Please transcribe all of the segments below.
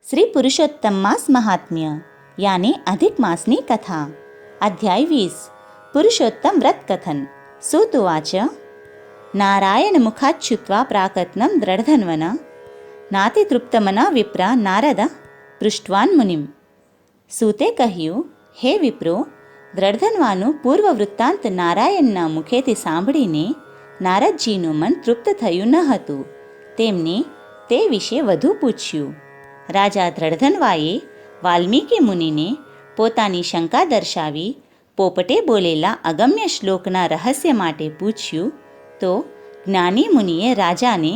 श्री पुरुषोत्तम मास महात्म्य यानी अधिक मासनी कथा। अध्याय 20 पुरुषोत्तम व्रत कथन। सूतुवाच नारायण मुखाच्छुत्वा प्राकत्नं दृढधन्वन नातितृप्तमना विप्रा नारद पृष्ठवान् मुनिम। सूते કહ્યું, હે વિપ્રો, દ્રઢધન્વાનું પૂર્વ વૃત્તાંત નારાયણના મુખેથી સાંભળીને નારદજીનું મન તૃપ્ત થયું ન હતું. તેમને તે વિશે વધુ પૂછ્યું. રાજા દ્રઢધન્વાએ વાલ્મીકી મુનિને પોતાની શંકા દર્શાવી પોપટે બોલેલા અગમ્ય શ્લોકના રહસ્ય માટે પૂછ્યું તો જ્ઞાની મુનિએ રાજાને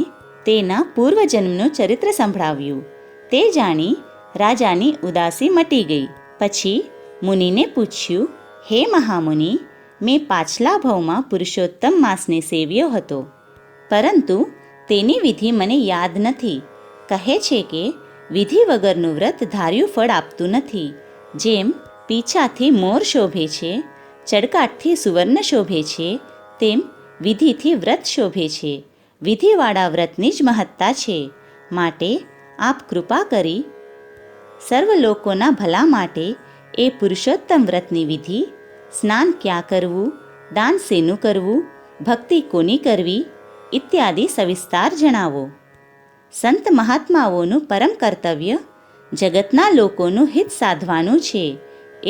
તેના પૂર્વજન્મનું ચરિત્ર સંભળાવ્યું. તે જાણી રાજાની ઉદાસી મટી ગઈ. પછી મુનિને પૂછ્યું, હે મહામુનિ, મેં પાછલા ભવમાં પુરુષોત્તમ માસને સેવ્યો હતો, પરંતુ તેની વિધિ મને યાદ નથી. કહે છે કે વિધિ વગરનું વ્રત ધાર્યું ફળ આપતું નથી. જેમ પીછાથી મોર શોભે છે, ચડકાટથી સુવર્ણ શોભે છે, તેમ વિધિથી વ્રત શોભે છે. વિધિવાળા વ્રતની જ મહત્તા છે. માટે આપ કૃપા કરી સર્વ લોકોના ભલા માટે એ પુરુષોત્તમ વ્રતની વિધિ, સ્નાન ક્યાં કરવું, દાન શેનું કરવું, ભક્તિ કોની કરવી ઇત્યાદિ સવિસ્તાર જણાવો. સંત મહાત્માઓનું પરમ કર્તવ્ય જગતના લોકોનું હિત સાધવાનું છે.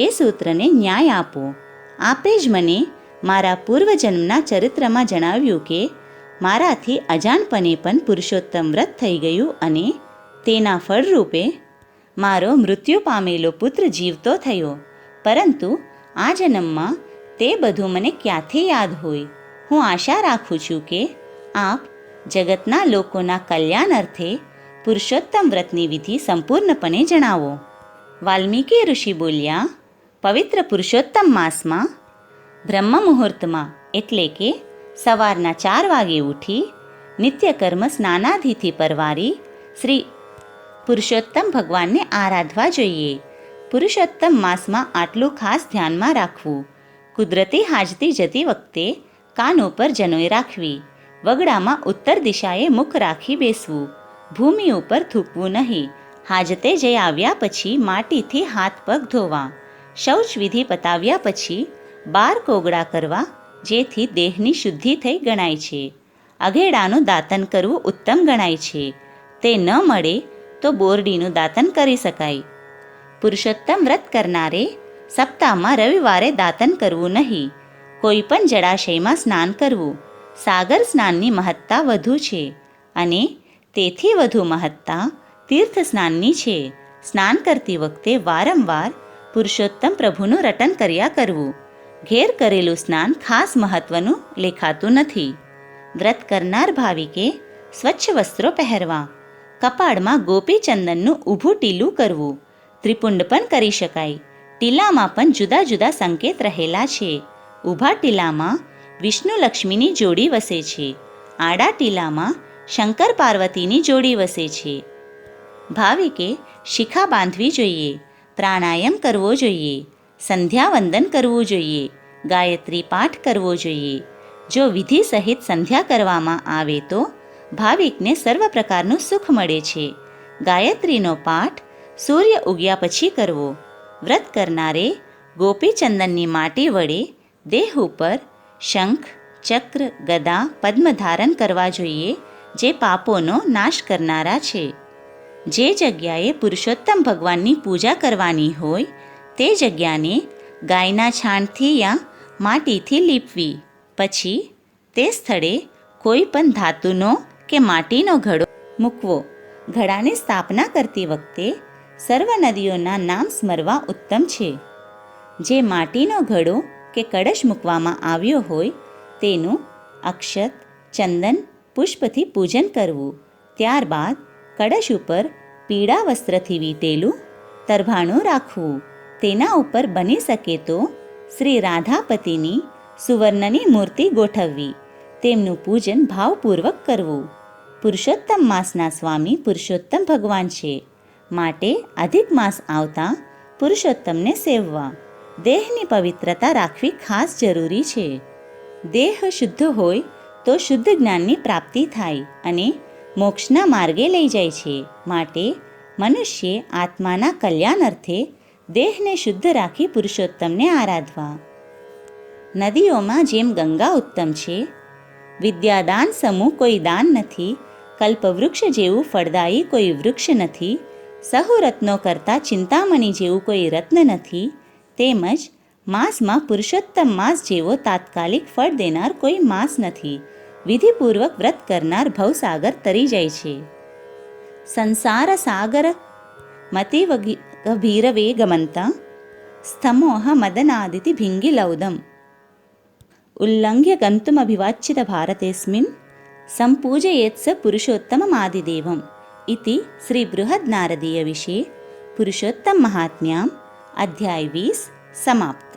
એ સૂત્રને ન્યાય આપો. આપે જ મને મારા પૂર્વજન્મના ચરિત્રમાં જણાવ્યું કે મારાથી અજાણપણે પણ પુરુષોત્તમ વ્રત થઈ ગયું અને તેના ફળરૂપે મારો મૃત્યુ પામેલો પુત્ર જીવતો થયો. પરંતુ આ જન્મમાં તે બધું મને ક્યાંથી યાદ હોય? હું આશા રાખું છું કે આપ જગતના લોકોના કલ્યાણ અર્થે પુરુષોત્તમ વ્રતની વિધિ સંપૂર્ણપણે જણાવો. વાલ્મીકી ઋષિ બોલ્યા, પવિત્ર પુરુષોત્તમ માસમાં બ્રહ્મ મુહૂર્તમાં એટલે કે સવારના 4 વાગે ઉઠી નિત્યકર્મ સ્નાનાદિથી પરવારી શ્રી પુરુષોત્તમ ભગવાનને આરાધવા જોઈએ. પુરુષોત્તમ માસમાં આટલું ખાસ ધ્યાનમાં રાખવું. કુદરતી હાજતી જતી વખતે કાન ઉપર જનોઈ રાખવી. વગડામાં ઉત્તર દિશાએ મુખ રાખી બેસવું. ભૂમિ ઉપર થૂકવું નહીં. હાજતે જઈ આવ્યા પછી માટીથી હાથ પગ ધોવા. શૌચ વિધિ પતાવ્યા પછી 12 કોગળા કરવા, જેથી દેહની શુદ્ધિ થઈ ગણાય છે. અઘેડાનું દાતન કરવું ઉત્તમ ગણાય છે. તે ન મળે તો બોરડીનું દાતન કરી શકાય. પુરુષોત્તમ વ્રત કરનારે સપ્તાહમાં રવિવારે દાતન કરવું નહીં. કોઈ પણ જળાશયમાં સ્નાન કરવું. સાગર સ્નાનની મહત્તા વધુ છે અને તેથી વધુ મહત્તા તીર્થ સ્નાનની છે. સ્નાન કરતી વખતે વારંવાર પુરુષોત્તમ પ્રભુનું રટન કર્યા કરવું. ઘેર કરેલું સ્નાન ખાસ મહત્વનું લેખાતું નથી. વ્રત કરનાર ભાવિકે સ્વચ્છ વસ્ત્રો પહેરવા. કપાળમાં ગોપી ચંદનનું ઊભું ટીલું કરવું. ત્રિપુંડ પણ કરી શકાય. ટીલામાં પણ જુદા જુદા સંકેત રહેલા છે. ઊભા ટીલામાં વિષ્ણુ લક્ષ્મીની જોડી વસે છે. આડા ટીલામાં શંકર પાર્વતીની જોડી વસે છે. ભાવિકે શિખા બાંધવી જોઈએ. પ્રાણાયામ કરવો જોઈએ. સંધ્યાવંદન કરવું જોઈએ. ગાયત્રી પાઠ કરવો જોઈએ. જો વિધિ સહિત સંધ્યા કરવામાં આવે તો ભાવિકને સર્વ પ્રકારનું સુખ મળે છે. ગાયત્રીનો પાઠ સૂર્ય ઉગ્યા પછી કરવો. વ્રત કરનારે ગોપીચંદનની માટી વડે દેહ ઉપર શંખ, ચક્ર, ગદા, પદ્મ ધારણ કરવા જોઈએ, જે પાપોનો નાશ કરનારા છે. જે જગ્યાએ પુરુષોત્તમ ભગવાનની પૂજા કરવાની હોય તે જગ્યાને ગાયના છાણથી યા માટીથી લીપવી. પછી તે સ્થળે કોઈ પણ ધાતુનો કે માટીનો ઘડો મૂકવો. ઘડાની સ્થાપના કરતી વખતે સર્વ નદીઓના નામ સ્મરવા ઉત્તમ છે. જે માટીનો ઘડો કે કળશ મૂકવામાં આવ્યો હોય તેનું અક્ષત, ચંદન, પુષ્પથી પૂજન કરવું. ત્યારબાદ કળશ ઉપર પીળા વસ્ત્રથી વીંટેલું તરભાણું રાખવું. તેના ઉપર બની શકે તો શ્રી રાધાપતિની સુવર્ણની મૂર્તિ ગોઠવવી. તેમનું પૂજન ભાવપૂર્વક કરવું. પુરુષોત્તમ માસના સ્વામી પુરુષોત્તમ ભગવાન છે. માટે અધિક માસ આવતા પુરુષોત્તમને સેવવા. દેહની પવિત્રતા રાખવી ખાસ જરૂરી છે. દેહ શુદ્ધ હોય તો શુદ્ધ જ્ઞાનની પ્રાપ્તિ થાય અને મોક્ષના માર્ગે લઈ જાય છે. માટે મનુષ્યે આત્માના કલ્યાણ અર્થે દેહને શુદ્ધ રાખી પુરુષોત્તમને આરાધવા. નદીઓમાં જેમ ગંગા ઉત્તમ છે, વિદ્યાદાન સમૂહ કોઈ દાન નથી, કલ્પવૃક્ષ જેવું ફળદાયી કોઈ વૃક્ષ નથી, સહુ રત્નો કરતાં ચિંતામણી જેવું કોઈ રત્ન નથી, તેમજ માસમાં પુરુષોત્તમ માસ જેવો તાત્કાલિક ફળ દેનાર કોઈ માસ નથી. વિધિપૂર્વક વ્રત કરનાર ભવસાગર તરી જાય છે. સંસાર સાગર મતિવગભીરવે ગમંતા સ્થમોહ મદનાદિતિ ભિંગિલૌદમ ઉલ્લંઘ્ય ગંતુમભિવાચ્યિત ભારતેસ્મિન સંપૂજયેત્સ પુરુષોત્તમમાદિદેવમ ઇતિ શ્રી બૃહદ નારદીય વિશે પુરુષોત્તમ મહાત્મ્યામ અધ્યાય 20 સમાપ્ત.